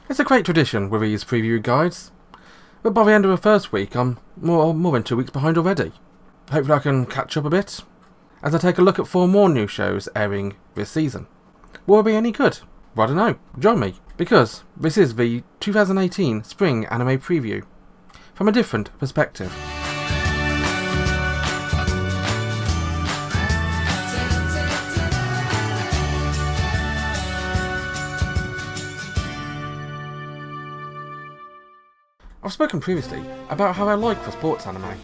It's a great tradition with these preview guides, but by the end of the first week I'm more than 2 weeks behind already. Hopefully I can catch up a bit as I take a look at 4 more new shows airing this season. Will it be any good? Well, I don't know. Join me, because this is the 2018 Spring Anime Preview, from a different perspective. I've spoken previously about how I like the sports anime.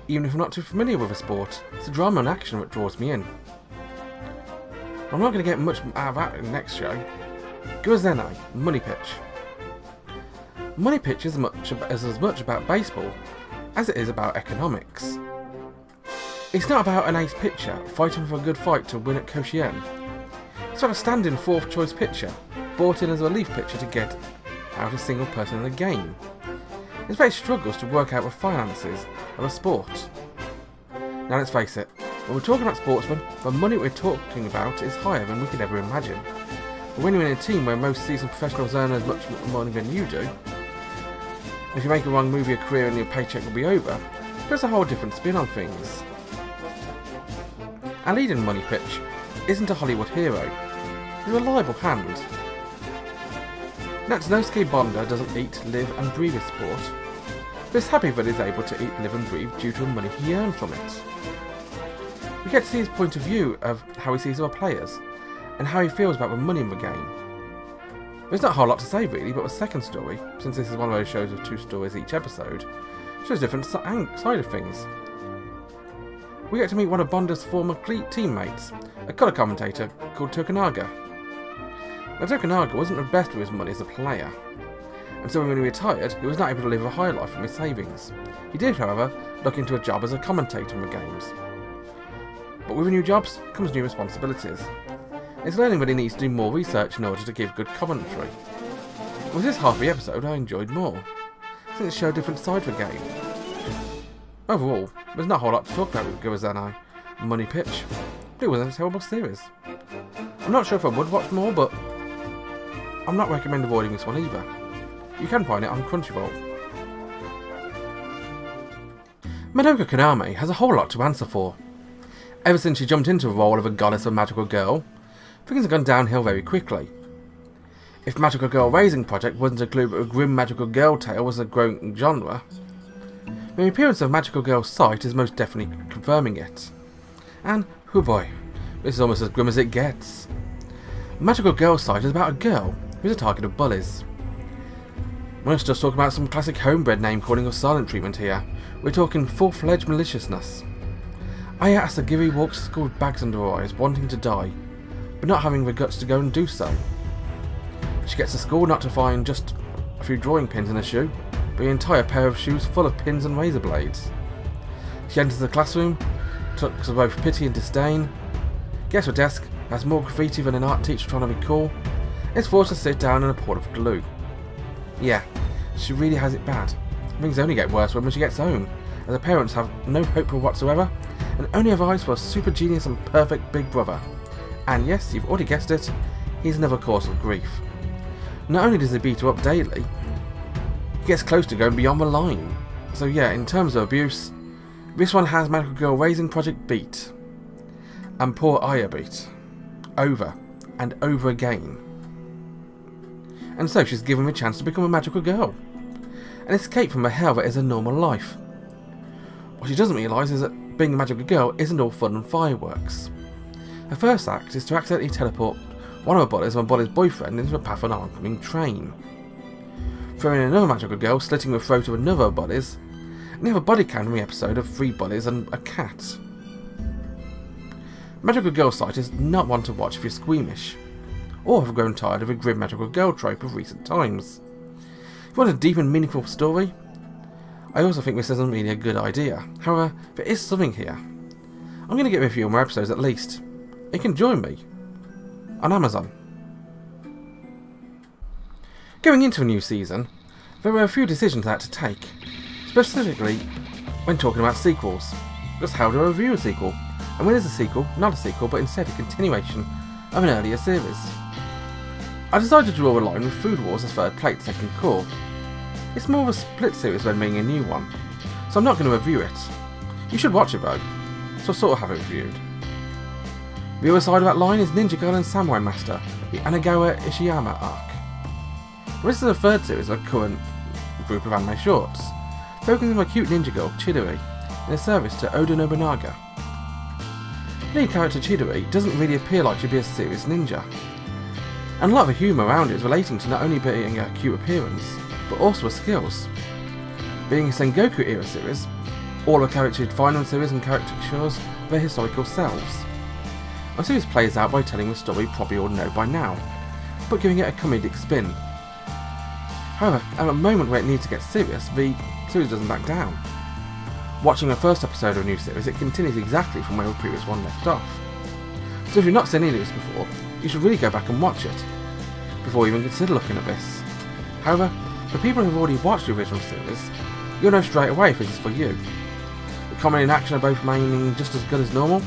Even if I'm not too familiar with a sport, it's the drama and action that draws me in. I'm not going to get much out of that in the next show. Guazenai, Money Pitch. Money Pitch is as much about baseball as it is about economics. It's not about an ace pitcher fighting for a good fight to win at Koshien. It's about a stand-in 4th choice pitcher brought in as a relief pitcher to get out a single person in the game. It's about his struggles to work out the finances of a sport. Now let's face it, when we're talking about sportsmen, the money we're talking about is higher than we could ever imagine. But when you're in a team where most seasoned professionals earn as much money than you do, if you make a wrong move your career and your paycheck will be over, there's a whole different spin on things. Our lead in Money Pitch isn't a Hollywood hero, he's a reliable hand. Natsunosuke Bonda doesn't eat, live and breathe his sport, but is happy that he's able to eat, live and breathe due to the money he earned from it. We get to see his point of view of how he sees other players, and how he feels about the money in the game. There's not a whole lot to say really, but the second story, since this is one of those shows with 2 stories each episode, shows a different side of things. We get to meet one of Bonda's former teammates, a colour commentator called Tokunaga. Now Tokunaga wasn't the best with his money as a player, and so when he retired, he was not able to live a high life from his savings. He did, however, look into a job as a commentator in the games. But with new jobs comes new responsibilities. He's learning that he needs to do more research in order to give good commentary. With this half of the episode I enjoyed more, since it showed a different side of the game. Overall, there's not a whole lot to talk about with Guazenai, Money Pitch, but it wasn't a terrible series. I'm not sure if I would watch more, but I'm not recommending avoiding this one either. You can find it on Crunchyroll. Madoka Kaname has a whole lot to answer for. Ever since she jumped into the role of a goddess or magical girl, things have gone downhill very quickly. If Magical Girl Raising Project wasn't a clue that a grim magical girl tale was a growing genre, the appearance of Magical Girl's site is most definitely confirming it. And, oh boy, this is almost as grim as it gets. Magical Girl's site is about a girl who's a target of bullies. We're not just talking about some classic homebred name calling or silent treatment here, we're talking full-fledged maliciousness. Aya Asagiri walks to school with bags under her eyes, wanting to die, but not having the guts to go and do so. She gets to school not to find just a few drawing pins in her shoe, but an entire pair of shoes full of pins and razor blades. She enters the classroom, talks of both pity and disdain, gets to her desk, has more graffiti than an art teacher trying to be cool, and is forced to sit down in a pool of glue. Yeah, she really has it bad. Things only get worse when she gets home, as her parents have no hope for whatsoever, and only have eyes for a super genius and perfect big brother. And yes, you've already guessed it, he's another cause of grief. Not only does he beat her up daily, he gets close to going beyond the line. So yeah, in terms of abuse, this one has Magical Girl Raising Project beat. And poor Aya beat. Over and over again. And so she's given the chance to become a magical girl, and escape from the hell that is a normal life. What she doesn't realise is that being a magical girl isn't all fun and fireworks. Her first act is to accidentally teleport one of her bodies and her body's boyfriend into the path of an oncoming train. Throwing in another magical girl, slitting the throat of another bodies, and you have a body count in the episode of 3 bodies and a cat. Magical Girl site is not one to watch if you're squeamish, or have grown tired of a grim magical girl trope of recent times. If you want a deep and meaningful story, I also think this isn't really a good idea. However, there is something here. I'm going to give it a few more episodes at least. You can join me on Amazon. Going into a new season, there were a few decisions I had to take, specifically when talking about sequels. Just how do I review a sequel? And when is a sequel not a sequel but instead a continuation of an earlier series? I decided to draw a line with Food Wars as third place second core. It's more of a split series than being a new one, so I'm not going to review it. You should watch it though, so I'll sort of have it reviewed. The other side of that line is Ninja Girl and Samurai Master, the Anagawa Ishiyama arc. This is the third series of a current group of anime shorts, focusing on a cute ninja girl, Chidori, in a service to Oda Nobunaga. The lead character Chidori doesn't really appear like she'd be a serious ninja, and a lot of the humour around it is relating to not only being a cute appearance, but also her skills. Being a Sengoku era series, all the characters find on series and caricatures their historical selves. The series plays out by telling the story probably all know by now, but giving it a comedic spin. However, at a moment where it needs to get serious, the series doesn't back down. Watching the first episode of a new series, it continues exactly from where the previous one left off. So if you've not seen any of this before, you should really go back and watch it, before you even consider looking at this. However, for people who have already watched the original series, you'll know straight away if this is for you. The comedy and action are both remaining just as good as normal.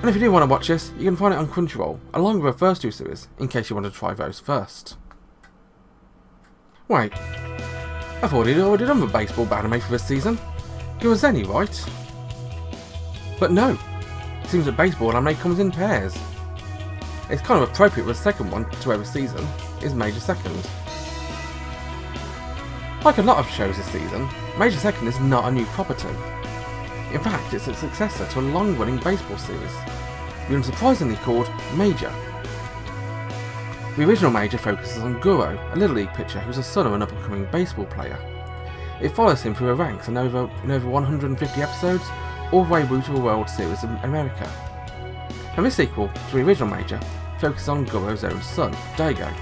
And if you do want to watch this, you can find it on Crunchyroll, along with the first two series, in case you want to try those first. Wait, I thought he'd already done the baseball anime for this season. It was Zenny, right? But no, it seems that baseball anime comes in pairs. It's kind of appropriate with the second one to every season is Major Second. Like a lot of shows this season, Major Second is not a new property. In fact, it's a successor to a long-running baseball series, being surprisingly called Major. The original Major focuses on Guro, a Little League pitcher who's the son of an up-and-coming baseball player. It follows him through the ranks in over 150 episodes, all the way through to the World Series in America. And this sequel to the original Major focuses on Guro's own son, Daigo.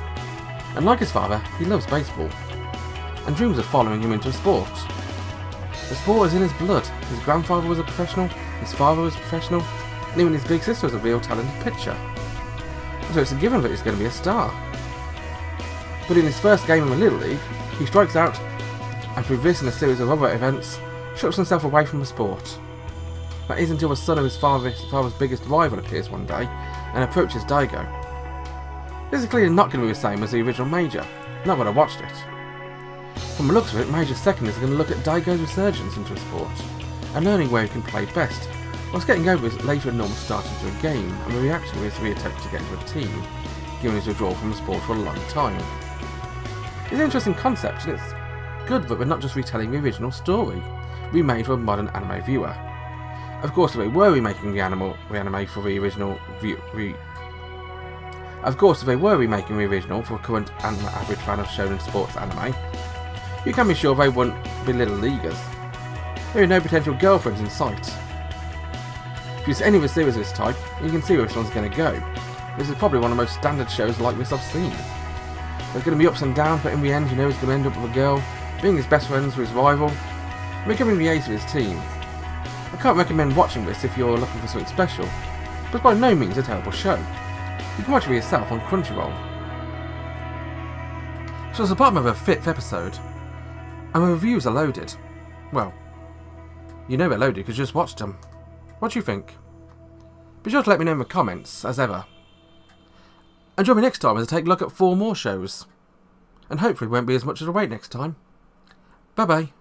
And like his father, he loves baseball, and dreams of following him into a sport. The sport is in his blood. His grandfather was a professional, his father was a professional, and even his big sister was a real talented pitcher. So it's a given that he's going to be a star. But in his first game in the Little League, he strikes out, and through this and a series of other events, shuts himself away from the sport. That is until the son of his father's biggest rival appears one day, and approaches Daigo. This is clearly not going to be the same as the original Major, not when I watched it. From the looks of it, Major Second is going to look at Daigo's resurgence into a sport, and learning where he can play best, whilst getting over his later than normal start into a game, and the reaction of his reattempt to get into a team, given his withdrawal from the sport for a long time. It's an interesting concept, and it's good that we're not just retelling the original story, remade for a modern anime viewer. Of course, if they were remaking the anime for the original for a current average fan of shonen sports anime, you can be sure they wouldn't be Little Leaguers. There are no potential girlfriends in sight. If you've seen any of the series of this type, you can see where this one's going to go. This is probably one of the most standard shows like this I've seen. There's going to be ups and downs, but in the end you know he's going to end up with a girl, being his best friends with his rival, and becoming the ace of his team. I can't recommend watching this if you're looking for something special, but it's by no means a terrible show. You can watch it for yourself on Crunchyroll. So it's the bottom of the 5th episode, and the reviews are loaded. Well, you know they're loaded because you just watched them. What do you think? Be sure to let me know in the comments, as ever. And join me next time as I take a look at 4 more shows. And hopefully it won't be as much as a wait next time. Bye bye.